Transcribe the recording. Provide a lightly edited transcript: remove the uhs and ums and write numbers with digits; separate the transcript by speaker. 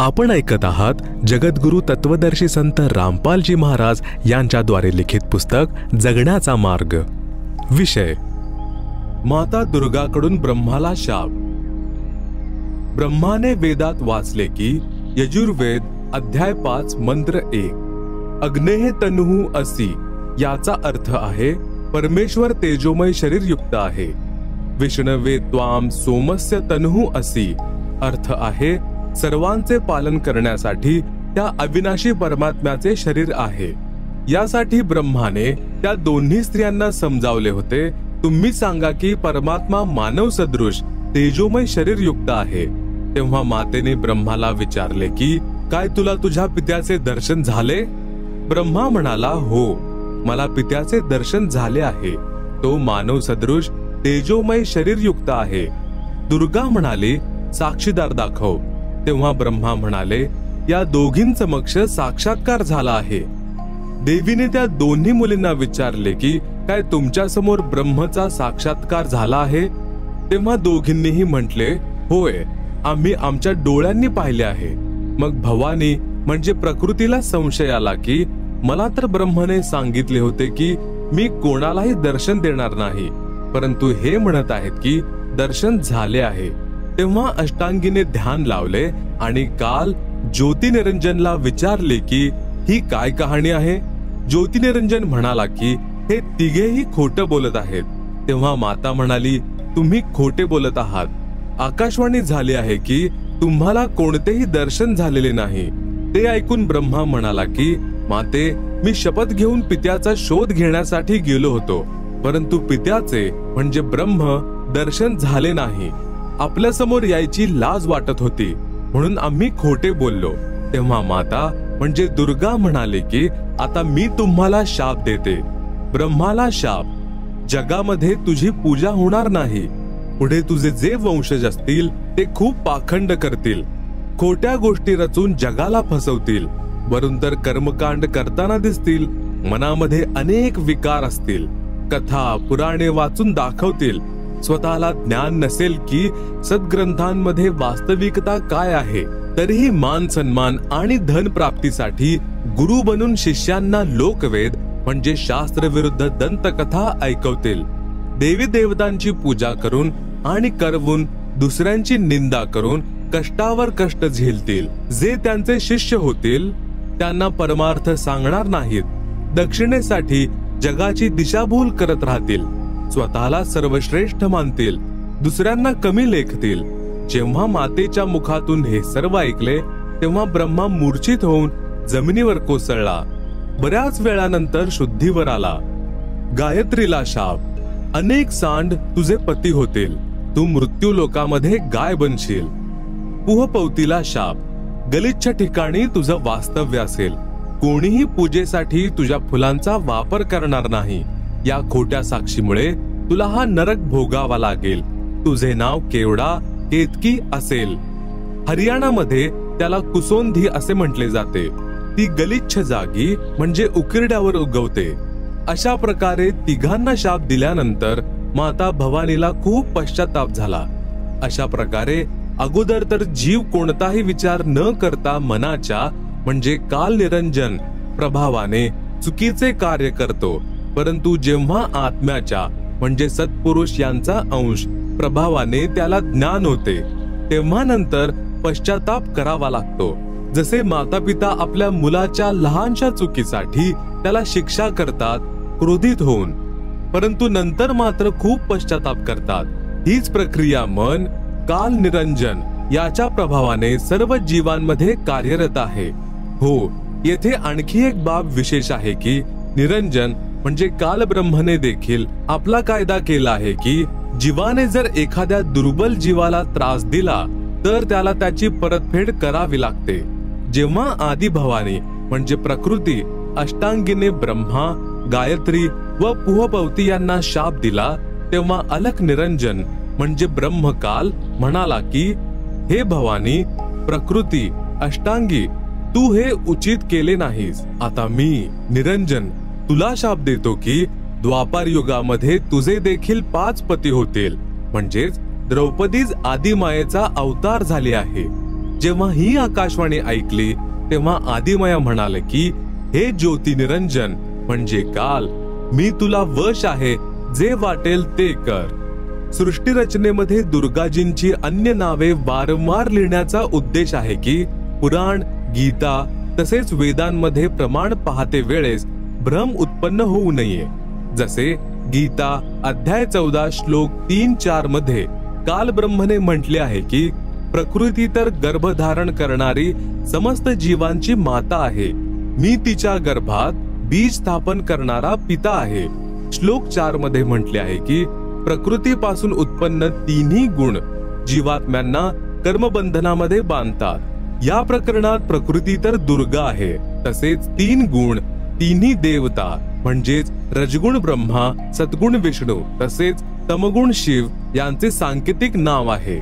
Speaker 1: आपण ऐकत आहात जगद्गुरु तत्वदर्शी संत रामपालजी महाराज यांच्याद्वारे लिखित पुस्तक जगण्याचा मार्ग। विषय माता दुर्गाकडून ब्रह्माला शाप। ब्रह्माने वेदात वाचले की यजुर्वेद अध्याय 5 मंत्र 1 अग्नेह तनुहु असि, याचा अर्थ आहे परमेश्वर तेजोमय शरीर युक्त आहे। विष्णवे त्वाम सोमस्य तनुहु असि, अर्थ आहे सर्वांचे पालन करण्यासाठी त्या अविनाशी परमात्म्याचे शरीर आहे। यासाठी ब्रह्माने त्या दोन्ही स्त्रियांना समजावले होते, तुम्ही सांगा की परमात्मा मानव सदृश तेजोमय शरीर युक्त आहे। तेव्हा मातेने ब्रह्माला विचारले की काय तुला तुझ्या पित्याचे दर्शन झाले? ब्रह्मा म्हणाला, हो, मला पित्याचे दर्शन झाले आहे, तो मानव सदृश तेजोमय शरीर युक्त आहे। दुर्गा म्हणाली, साक्षीदार दाखव। तेव्हा ब्रह्मा म्हणाले, या दोघींसमक्ष साक्षात्कार झाला आहे। देवीने त्या दोन्ही मुलींना विचारले की काय तुमच्या समोर ब्रह्मचा साक्षात्कार झाला आहे? तेव्हा दोघींनीही म्हटले, होय, आम्ही आमच्या डोळ्यांनी पाहिले आहे। मग भवानी म्हणजे प्रकृतीला संशय आला की मला तर ब्रह्मने सांगितले होते की मी कोणालाही दर्शन देणार नाही, परंतु हे म्हणत आहेत की दर्शन झाले आहे। तेव्हा अष्टांगीने ध्यान लावले आणि काल ज्योतिनिरंजनला विचारले की ही काय कहाणी आहे? ज्योतिनिरंजन म्हणाला की हे तिघेही खोटं बोलत आहेत। तेव्हा माता म्हणाली, तुम्ही खोटे बोलत आहात। आकाशवाणी झाली आहे की तुम्हाला कोणतेही दर्शन झालेले नाही। ते ऐकून ब्रह्मा म्हणाला की माते, मी शपथ घेऊन पित्याचा शोध घेण्यासाठी गेलो होतो, परंतु पित्याचे म्हणजे ब्रह्म दर्शन झाले नाही। आपल्या समोर यायची लाज वाटत होती, म्हणून आम्ही खोटे बोललो। तेव्हा माता म्हणजे दुर्गा म्हणाले की आता मी तुम्हाला शाप देते। ब्रह्माला शाप, जगामध्ये तुझी पूजा होणार नाही। पुढे तुझे जे वंशज असतील ते खूप पाखंड करतील, खोट्या गोष्टी रचून जगाला फसवतील, वरून तर कर्मकांड करताना दिसतील। मनामध्ये अनेक विकार असतील, कथा पुराणे वाचून दाखवतील। स्वतःला ज्ञान नसेल की सद्ग्रंथांमध्ये वास्तविकता काय आहे, तरीही मान सन्मान आणि धन प्राप्तीसाठी गुरु बनून शिष्यांना लोकवेद म्हणजे शास्त्र विरुद्ध दंतकथा ऐकवतील। देवी देवतांची पूजा करून आणि करवून दुसऱ्यांची निंदा करून कष्टावर कष्ट झेलतील। जे त्यांचे शिष्य होतील त्यांना परमार्थ सांगणार नाहीत, दक्षिणेसाठी जगाची दिशाभूल करत राहतील, स्वतःला सर्वश्रेष्ठ मानतील, दुसऱ्यांना कमी लेखतील। जेव्हा मातेच्या मुखातून हे सर्व ऐकले तेव्हा ब्रह्मा मूर्छित होऊन जमिनीवर कोसळला। बऱ्याच वेळानंतर शुद्धीवर आला। गायत्रीला शाप, अनेक सांड तुझे पती होतील, तू मृत्यू लोकामध्ये गाय बनशील। पुहपवतीला शाप, गलिच्छ ठिकाणी तुझं वास्तव्य असेल, कोणीही पूजेसाठी तुझ्या फुलांचा वापर करणार नाही। या खोट्या साक्षीमुळे तुला हा नरक भोगावा लागेल। तुझे नाव केवडा केतकी असेल। हरियाणामध्ये त्याला कुसोंधी असे म्हटले जाते। ती गलिच्छ जागी म्हणजे उकिरड्यावर उगवते। अशा प्रकारे तिघांना शाप दिल्यानंतर माता भवानीला खूप पश्चाताप झाला। अशा प्रकारे अगोदर तर जीव कोणताही विचार न करता मनाच्या म्हणजे काल निरंजन प्रभावाने चुकीचे कार्य करतो, परंतु जेव्हा आत्म्याच्या म्हणजे सत्पुरुष यांचा अंश प्रभावाने त्याला ज्ञान होते, तेव्हा नंतर पश्चाताप करावा लागतो। जसे माता पिता आपल्या मुलाच्या लहानशा चुकीसाठी त्याला शिक्षा करतात क्रोधित होऊन, परंतु नंतर मात्र खूप पश्चाताप करतात। हीच प्रक्रिया मन काल निरंजन याच्या प्रभावाने सर्व जीवांमध्ये कार्यरत आहे। हो, येथे आणखी एक बाब विशेष आहे की निरंजन म्हणजे काल ब्रह्मने देखील आपला कायदा केला आहे की जीवाने जर एखाद्या दुर्बल जीवाला त्रास दिला तर त्याला त्याची परतफेड करावी लागते। जेव्हा आदी भवानी म्हणजे प्रकृती अष्टांगीने ब्रह्मा, गायत्री व पुहपवती यांना शाप दिला, तेव्हा अलख निरंजन म्हणजे ब्रह्मकाल म्हणाला की हे भवानी, प्रकृती, अष्टांगी, तू हे उचित केले नाहीस। आता मी निरंजन तुला शाप देतो की द्वापार युगामध्ये तुझे देखील 5 पती होतील, म्हणजेच द्रौपदीच आदिमायेचा अवतार झाली आहे। जेव्हा ही आकाशवाणी ऐकली तेव्हा आदिमाया म्हणाले की हे ज्योती निरंजन म्हणजे काल, मी तुला वश आहे, जे वाटेल ते कर. सृष्टी रचनेमध्ये दुर्गाजींची अन्य नावे वारंवार लिहिण्याचा उद्देश आहे की पुराण, गीता तसेच वेदांमध्ये प्रमाण पाहते वेळेस भ्रम उत्पन्न होऊ नये. जसे गीता अध्याय 14 श्लोक 3-4 मध्ये काल ब्रह्मने म्हटले आहे की प्रकृती तर गर्भधारण करणारी समस्त जीवांची माता आहे, मी तिच्या गर्भात बीज स्थापन करणारा पिता आहे. श्लोक 4 मध्ये म्हटले आहे की प्रकृतीपासून उत्पन्न तिन्ही गुण जीवात्म्यांना कर्मबंधनामध्ये बांधतात. या प्रकरणात प्रकृती तर दुर्गा आहे, तसेच 3 गुण, तिन्ही देवता म्हणजेच रजगुण ब्रह्मा, सद्गुण विष्णू तसेच तमगुण शिव यांचे सांकेतिक नाव आहे.